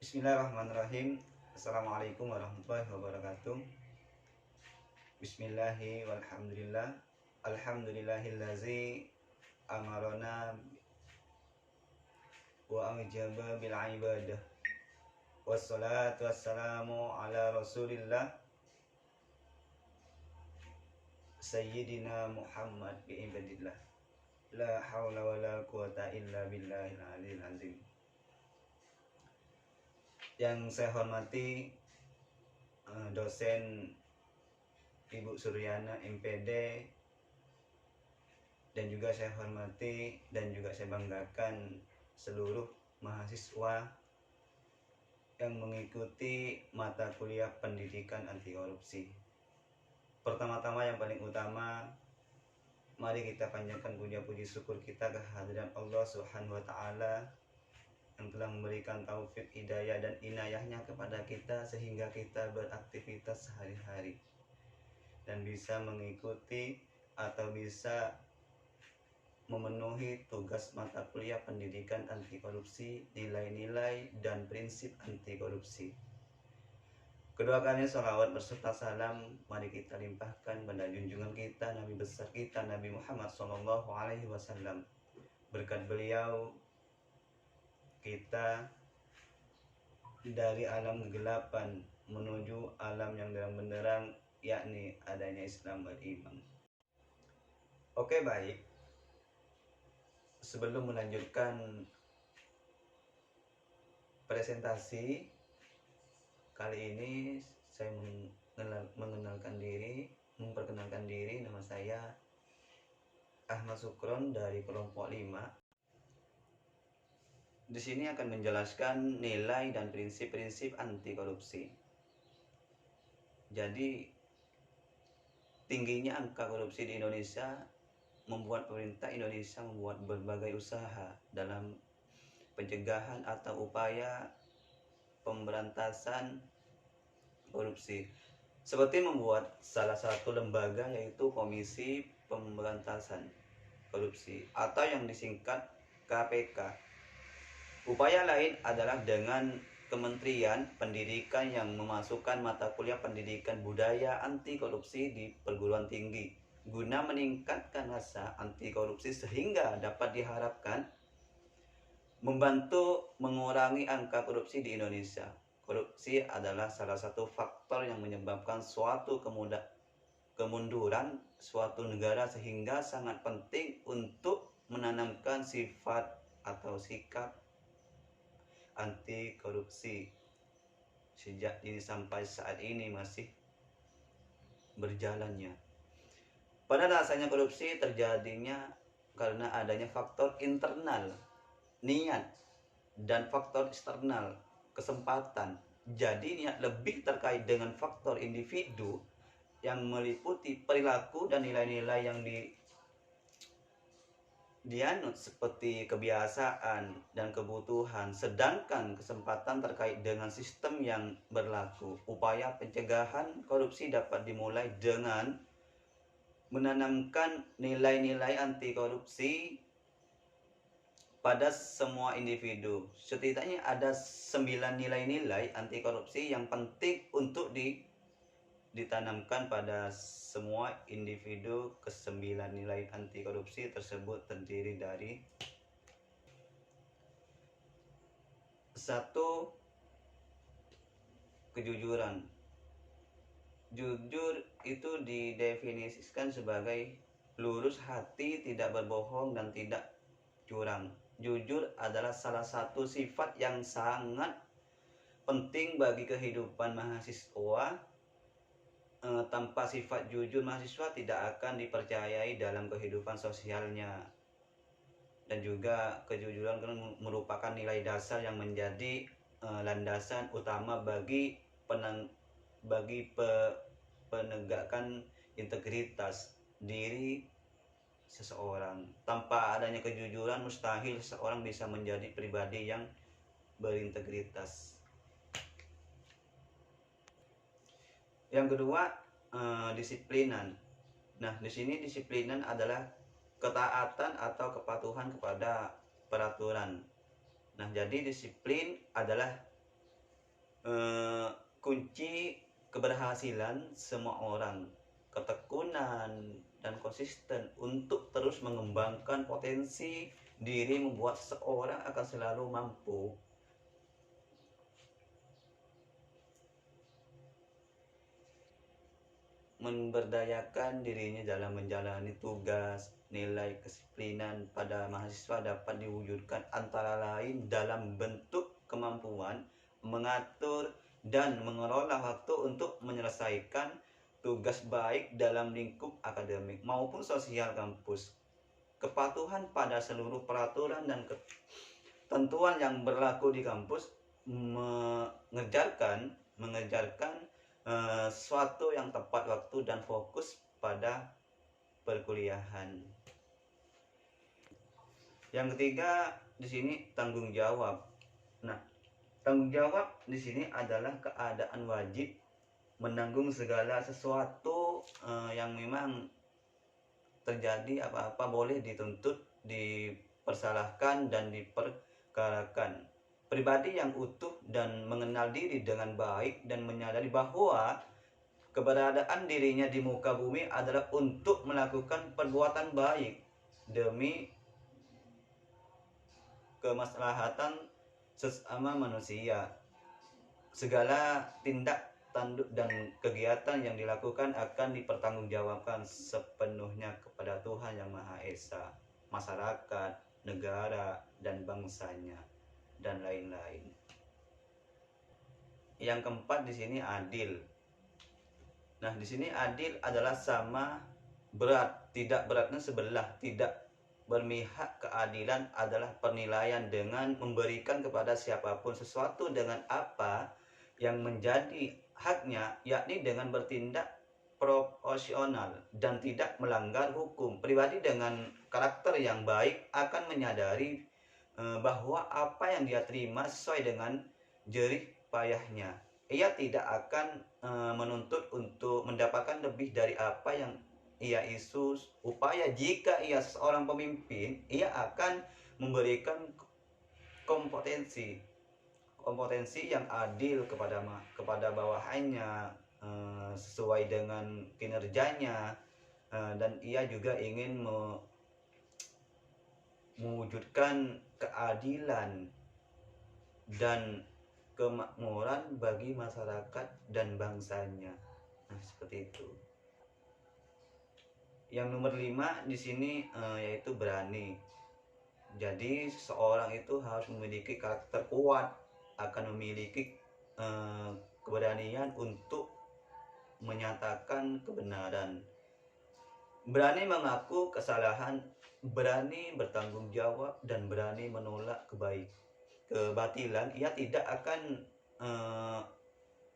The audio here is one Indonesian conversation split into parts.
Bismillahirrahmanirrahim. Assalamualaikum warahmatullahi wabarakatuh. Bismillahi walhamdulillah. Alhamdulillahillazi amarona wa amjaba bil ibadah. Wassalatu wassalamu ala rasulillah Sayyidina Muhammad bi ibadillah. La hawla wa la quwata illa billahil aliyil azim. Yang saya hormati dosen Ibu Suryana MPD, dan juga saya hormati dan juga saya banggakan seluruh mahasiswa yang mengikuti mata kuliah pendidikan anti korupsi. Pertama-tama yang paling utama, mari kita panjatkan puja-puji syukur kita kehadiran Allah Subhanahu wa taala yang telah memberikan taufik, hidayah dan inayahnya kepada kita sehingga kita beraktivitas sehari-hari dan bisa mengikuti atau bisa memenuhi tugas mata kuliah pendidikan anti korupsi, nilai-nilai dan prinsip anti korupsi. Kedua kalinya sholawat berserta salam mari kita limpahkan pada junjungan kita, Nabi besar kita, Nabi Muhammad SAW. Berkat beliau kita dari alam kegelapan menuju alam yang terang benderang, yakni adanya Islam dan iman. Oke, baik. Sebelum melanjutkan presentasi kali ini, saya memperkenalkan diri. Nama saya Ahmad Sukron dari kelompok 5. Di sini akan menjelaskan nilai dan prinsip-prinsip anti korupsi. Jadi, tingginya angka korupsi di Indonesia membuat pemerintah Indonesia membuat berbagai usaha dalam pencegahan atau upaya pemberantasan korupsi. Seperti membuat salah satu lembaga, yaitu Komisi Pemberantasan Korupsi atau yang disingkat KPK. Upaya lain adalah dengan Kementerian Pendidikan yang memasukkan mata kuliah pendidikan budaya anti korupsi di perguruan tinggi guna meningkatkan rasa anti korupsi sehingga dapat diharapkan membantu mengurangi angka korupsi di Indonesia. Korupsi adalah salah satu faktor yang menyebabkan suatu kemunduran suatu negara, sehingga sangat penting untuk menanamkan sifat atau sikap anti korupsi sejak ini sampai saat ini masih berjalannya. Pada dasarnya korupsi terjadinya karena adanya faktor internal, niat, dan faktor eksternal, kesempatan. Jadi niat lebih terkait dengan faktor individu yang meliputi perilaku dan nilai-nilai yang dianut seperti kebiasaan dan kebutuhan, sedangkan kesempatan terkait dengan sistem yang berlaku. Upaya pencegahan korupsi dapat dimulai dengan menanamkan nilai-nilai anti korupsi pada semua individu. Setidaknya ada 9 nilai-nilai anti korupsi yang penting untuk ditanamkan pada semua individu. Ke-9 nilai anti korupsi tersebut terdiri dari 1. Kejujuran. Jujur itu didefinisikan sebagai lurus hati, tidak berbohong, dan tidak curang. Jujur adalah salah satu sifat yang sangat penting bagi kehidupan mahasiswa. Tanpa sifat jujur, mahasiswa tidak akan dipercayai dalam kehidupan sosialnya. Dan juga kejujuran merupakan nilai dasar yang menjadi landasan utama bagi penegakan integritas diri seseorang. Tanpa adanya kejujuran, mustahil seseorang bisa menjadi pribadi yang berintegritas. Yang kedua, disiplinan. Nah, di sini disiplinan adalah ketaatan atau kepatuhan kepada peraturan. Nah, jadi disiplin adalah kunci keberhasilan semua orang, ketekunan dan konsisten untuk terus mengembangkan potensi diri membuat seseorang akan selalu mampu memberdayakan dirinya dalam menjalani tugas. Nilai kedisiplinan pada mahasiswa dapat diwujudkan antara lain dalam bentuk kemampuan mengatur dan mengelola waktu untuk menyelesaikan tugas baik dalam lingkup akademik maupun sosial kampus. Kepatuhan pada seluruh peraturan dan ketentuan yang berlaku di kampus mengejarkan sesuatu yang tepat waktu dan fokus pada perkuliahan. Yang ketiga di sini tanggung jawab. Nah, tanggung jawab di sini adalah keadaan wajib menanggung segala sesuatu yang memang terjadi, apa-apa boleh dituntut, dipersalahkan dan diperkarakan. Pribadi yang utuh dan mengenal diri dengan baik dan menyadari bahwa keberadaan dirinya di muka bumi adalah untuk melakukan perbuatan baik demi kemaslahatan sesama manusia. Segala tindak tanduk dan kegiatan yang dilakukan akan dipertanggungjawabkan sepenuhnya kepada Tuhan Yang Maha Esa, masyarakat, negara, dan bangsanya, dan lain-lain. Yang keempat di sini adil. Nah, di sini adil adalah sama berat, tidak beratnya sebelah, tidak berpihak. Keadilan adalah penilaian dengan memberikan kepada siapapun sesuatu dengan apa yang menjadi haknya, yakni dengan bertindak proporsional dan tidak melanggar hukum. Pribadi dengan karakter yang baik akan menyadari bahwa apa yang dia terima sesuai dengan jerih payahnya. Ia tidak akan menuntut untuk mendapatkan lebih dari apa yang ia isu upaya. Jika ia seorang pemimpin, ia akan memberikan kompetensi yang adil kepada bawahannya sesuai dengan kinerjanya, dan ia juga ingin mewujudkan keadilan dan kemakmuran bagi masyarakat dan bangsanya. Nah, seperti itu. Yang nomor 5 di sini yaitu berani. Jadi seseorang itu harus memiliki karakter kuat, akan memiliki keberanian untuk menyatakan kebenaran, berani mengaku kesalahan, berani bertanggung jawab, dan berani menolak kebatilan. Ia tidak akan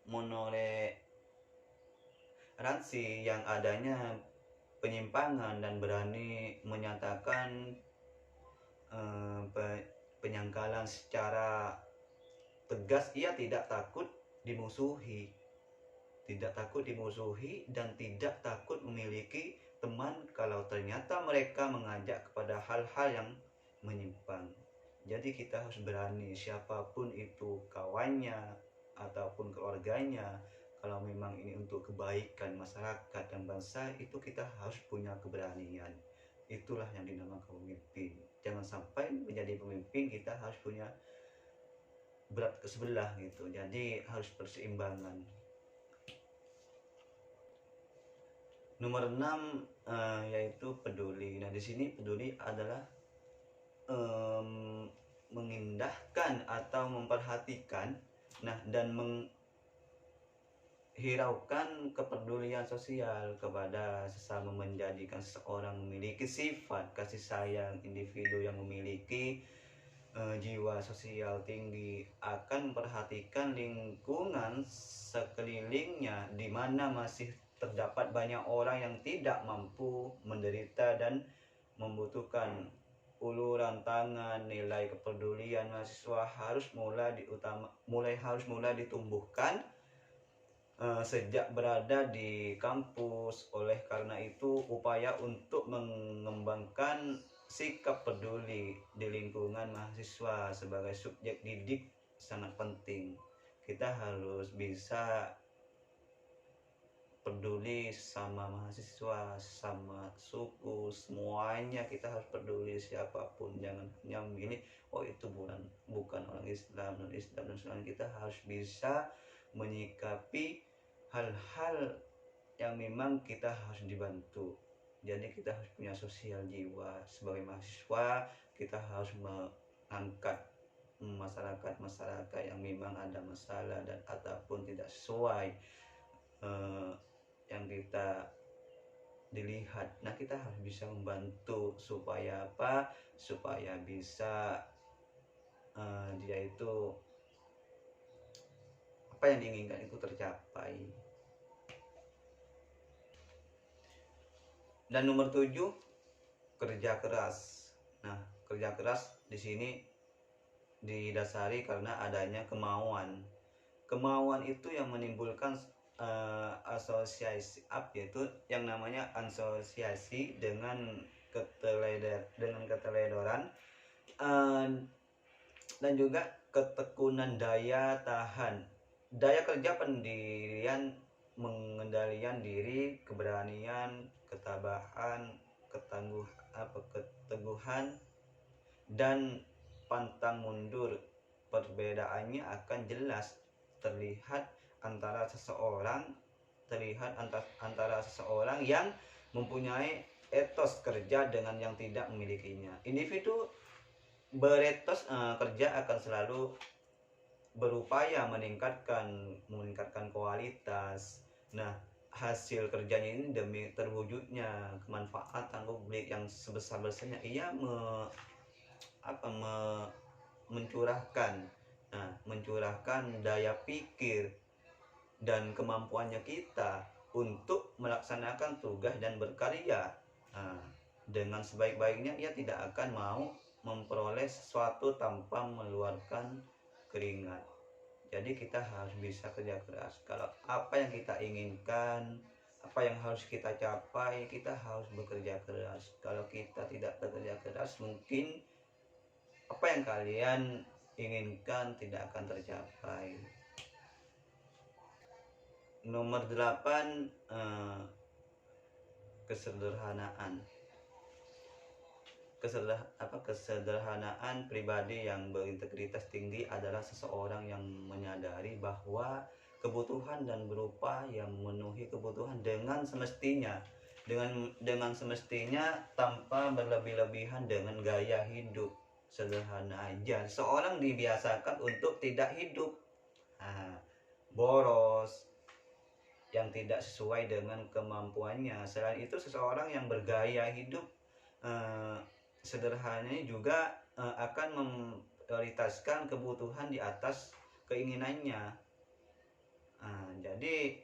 menoleransi yang adanya penyimpangan dan berani menyatakan penyangkalan secara tegas. Ia tidak takut dimusuhi dan tidak takut memiliki teman kalau ternyata mereka mengajak kepada hal-hal yang menyimpang. Jadi kita harus berani, siapapun itu kawannya ataupun keluarganya, kalau memang ini untuk kebaikan masyarakat dan bangsa, itu kita harus punya keberanian. Itulah yang dinamakan pemimpin. Jangan sampai menjadi pemimpin kita harus punya berat ke sebelah gitu. Jadi harus berseimbangan. Nomor 6 yaitu peduli. Nah, di sini peduli adalah mengindahkan atau memperhatikan, dan hiraukan kepedulian sosial kepada sesama, menjadikan seseorang memiliki sifat kasih sayang. Individu yang memiliki jiwa sosial tinggi akan memperhatikan lingkungan sekelilingnya, di mana masih terdapat banyak orang yang tidak mampu, menderita, dan membutuhkan uluran tangan. Nilai kepedulian mahasiswa harus mulai ditumbuhkan sejak berada di kampus. Oleh karena itu, upaya untuk mengembangkan sikap peduli di lingkungan mahasiswa sebagai subjek didik sangat penting. kita harus bisa peduli sama mahasiswa, sama suku, semuanya kita harus peduli, siapapun. Jangan hanya memilih oh itu bukan orang Islam, non Islam dan sebagainya. Kita harus bisa menyikapi hal-hal yang memang kita harus dibantu. Jadi kita harus punya sosial jiwa. Sebagai mahasiswa kita harus mengangkat masyarakat yang memang ada masalah dan ataupun tidak sesuai yang kita dilihat. Nah, kita harus bisa membantu supaya apa? Supaya bisa dia itu apa yang diinginkan itu tercapai. Dan nomor 7, kerja keras. Nah, kerja keras di sini didasari karena adanya kemauan. Kemauan itu yang menimbulkan asosiasi yaitu yang namanya asosiasi dengan keteledoran dan juga ketekunan daya tahan, daya kerja, pendirian, mengendalikan diri, keberanian, ketabahan, keteguhan, dan pantang mundur. Perbedaannya akan jelas terlihat antara seseorang yang mempunyai etos kerja dengan yang tidak memilikinya. Individu beretos kerja akan selalu berupaya meningkatkan kualitas. Nah, hasil kerjanya ini demi terwujudnya kemanfaatan publik yang sebesar-besarnya, ia mencurahkan daya pikir dan kemampuannya kita untuk melaksanakan tugas dan berkarya. Dengan sebaik-baiknya, ia tidak akan mau memperoleh sesuatu tanpa mengeluarkan keringat. Jadi kita harus bisa kerja keras. Kalau apa yang kita inginkan, apa yang harus kita capai, kita harus bekerja keras. Kalau kita tidak bekerja keras, mungkin apa yang kalian inginkan tidak akan tercapai. Nomor 8, kesederhanaan. Kesederhanaan pribadi yang berintegritas tinggi adalah seseorang yang menyadari bahwa kebutuhan dan berupaya memenuhi kebutuhan dengan semestinya, tanpa berlebih-lebihan dengan gaya hidup sederhana aja. Seorang dibiasakan untuk tidak hidup boros yang tidak sesuai dengan kemampuannya. Selain itu, seseorang yang bergaya hidup sederhana juga akan memprioritaskan kebutuhan di atas keinginannya. Jadi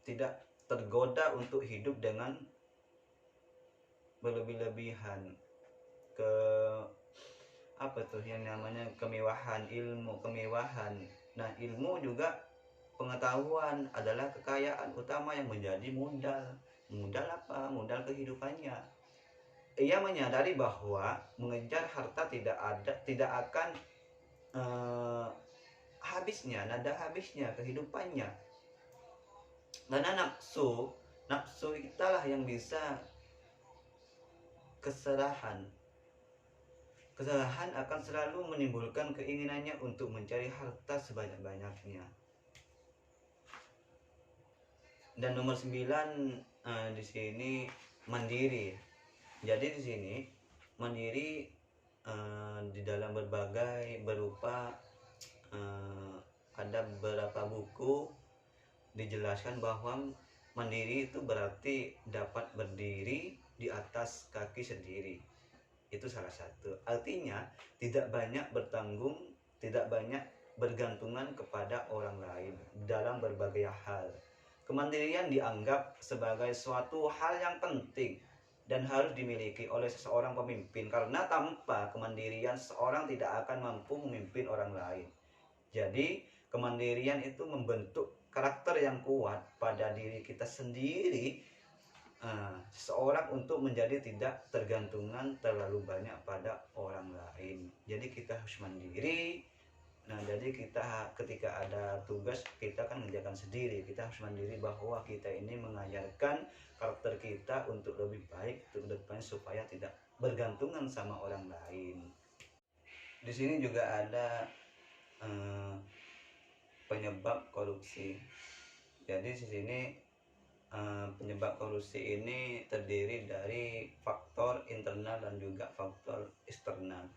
tidak tergoda untuk hidup dengan berlebih-lebihan yang namanya kemewahan. Nah, ilmu juga pengetahuan adalah kekayaan utama yang menjadi modal kehidupannya. Ia menyadari bahwa mengejar harta tidak akan nada habisnya kehidupannya. Karena nafsu itulah yang bisa kesalahan akan selalu menimbulkan keinginannya untuk mencari harta sebanyak-banyaknya. Dan nomor 9 di sini mandiri. Jadi di sini mandiri di dalam berbagai berupa ada beberapa buku dijelaskan bahwa mandiri itu berarti dapat berdiri di atas kaki sendiri. Itu salah satu. Artinya tidak banyak bergantungan kepada orang lain dalam berbagai hal. Kemandirian dianggap sebagai suatu hal yang penting dan harus dimiliki oleh seseorang pemimpin, karena tanpa kemandirian seseorang tidak akan mampu memimpin orang lain. Jadi kemandirian itu membentuk karakter yang kuat pada diri kita sendiri, seseorang untuk menjadi tidak tergantungan terlalu banyak pada orang lain. Jadi kita harus mandiri Nah, jadi kita ketika ada tugas kita kan mengerjakan sendiri, kita harus mandiri bahwa kita ini mengajarkan karakter kita untuk lebih baik untuk depan supaya tidak bergantungan sama orang lain. Di sini juga ada penyebab korupsi. Jadi di sini penyebab korupsi ini terdiri dari faktor internal dan juga faktor eksternal.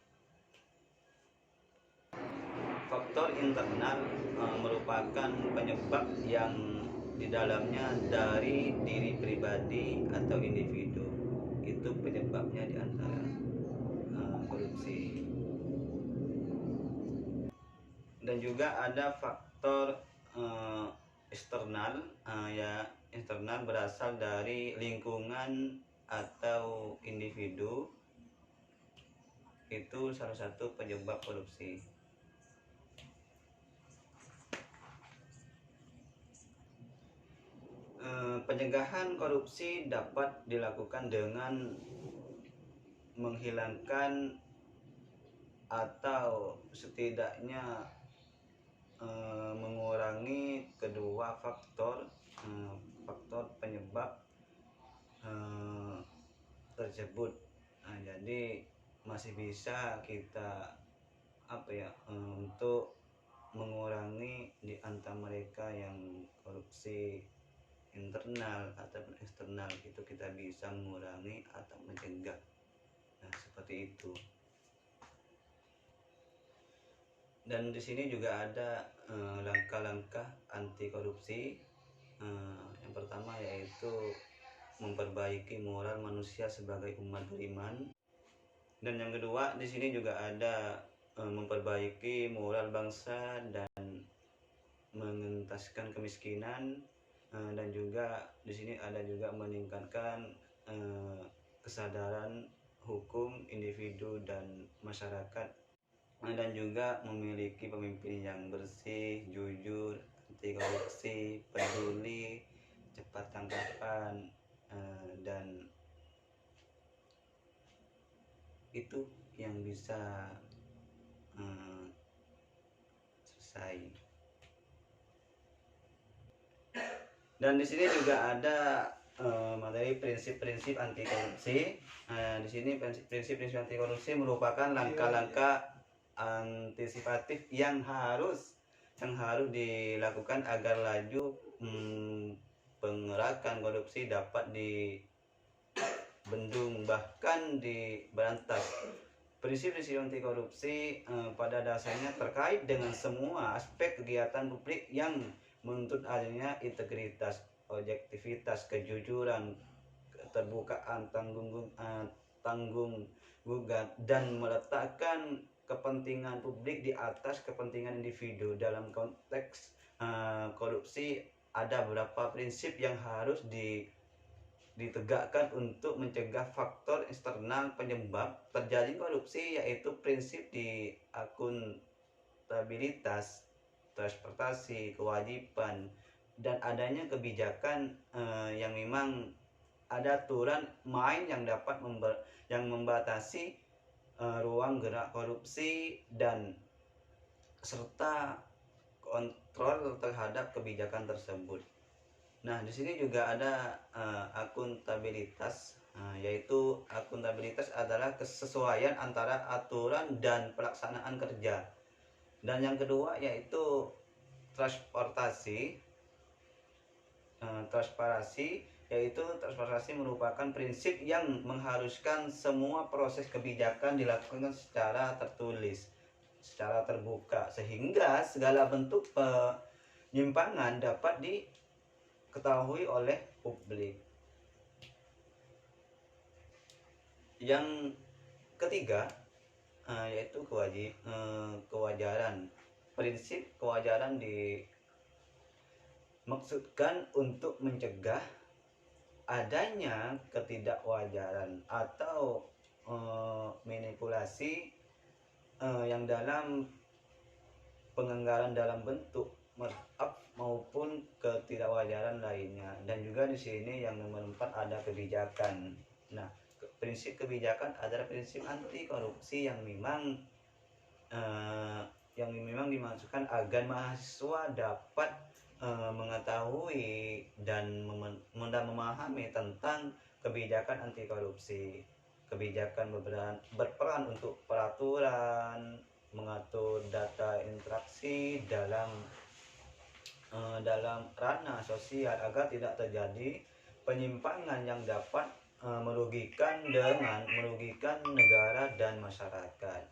Faktor internal merupakan penyebab yang di dalamnya dari diri pribadi atau individu. Itu penyebabnya di antara korupsi. Dan juga ada faktor eksternal, ya eksternal berasal dari lingkungan atau individu. Itu salah satu penyebab korupsi. Pencegahan korupsi dapat dilakukan dengan menghilangkan atau setidaknya mengurangi kedua faktor penyebab tersebut. Nah, jadi masih bisa kita untuk mengurangi di antara mereka yang korupsi internal ataupun eksternal, itu kita bisa mengurangi atau mencegah. Nah, seperti itu. Dan di sini juga ada langkah-langkah anti korupsi. Yang pertama yaitu memperbaiki moral manusia sebagai umat beriman. Dan yang kedua di sini juga ada memperbaiki moral bangsa dan mengentaskan kemiskinan. Dan juga di sini ada juga meningkatkan kesadaran hukum individu dan masyarakat, dan juga memiliki pemimpin yang bersih, jujur, anti korupsi, peduli, cepat tangkapan, dan itu yang bisa selesai. Dan di sini juga ada materi prinsip-prinsip anti korupsi. Di sini prinsip-prinsip anti korupsi merupakan langkah-langkah antisipatif yang harus dilakukan agar laju pengerakan korupsi dapat dibendung bahkan diberantas. Prinsip-prinsip anti korupsi pada dasarnya terkait dengan semua aspek kegiatan publik yang menuntut adanya integritas, objektivitas, kejujuran, keterbukaan, tanggung gugat, dan meletakkan kepentingan publik di atas kepentingan individu. Dalam konteks korupsi ada beberapa prinsip yang harus ditegakkan untuk mencegah faktor eksternal penyebab terjadi korupsi, yaitu prinsip di akuntabilitas, transportasi, kewajiban, dan adanya kebijakan yang memang ada aturan main yang dapat membatasi ruang gerak korupsi dan serta kontrol terhadap kebijakan tersebut. Nah, di sini juga ada akuntabilitas, yaitu akuntabilitas adalah kesesuaian antara aturan dan pelaksanaan kerja. Dan yang kedua yaitu transparansi, yaitu transparansi merupakan prinsip yang mengharuskan semua proses kebijakan dilakukan secara tertulis, secara terbuka, sehingga segala bentuk penyimpangan dapat diketahui oleh publik. Yang ketiga yaitu kewajaran. Prinsip kewajaran dimaksudkan untuk mencegah adanya ketidakwajaran atau manipulasi yang dalam penganggaran dalam bentuk markup maupun ketidakwajaran lainnya. Dan juga di sini yang nomor 4 ada kebijakan. Nah, prinsip kebijakan adalah prinsip anti korupsi yang memang yang memang dimaksudkan agar mahasiswa dapat mengetahui dan memahami tentang kebijakan anti korupsi, kebijakan berperan untuk peraturan, mengatur data interaksi dalam ranah sosial agar tidak terjadi penyimpangan yang dapat merugikan negara dan masyarakat.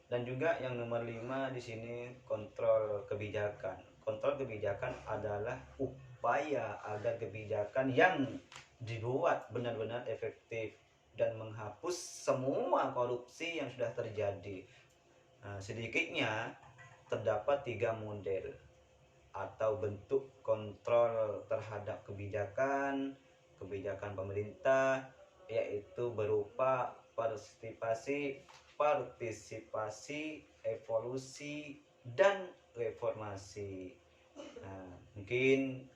Dan juga yang nomor 5 di sini kontrol kebijakan. Kontrol kebijakan adalah upaya agar kebijakan yang dibuat benar-benar efektif dan menghapus semua korupsi yang sudah terjadi. Sedikitnya terdapat 3 model atau bentuk kontrol terhadap kebijakan pemerintah, yaitu berupa partisipasi, evolusi, dan reformasi. Mungkin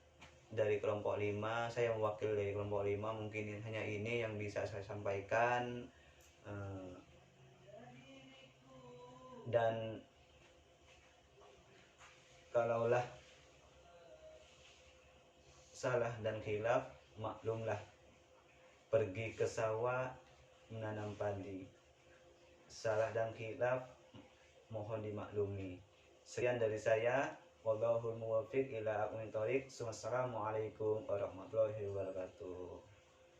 dari kelompok 5, saya mewakili dari kelompok 5, mungkin hanya ini yang bisa saya sampaikan. Dan kalaulah salah dan khilaf, maklumlah, pergi ke sawah menanam padi. Salah dan khilaf mohon dimaklumi. Sekian dari saya. Wallahul muwaffiq ila aqwamit thoriq. Wassalamualaikum warahmatullahi wabarakatuh.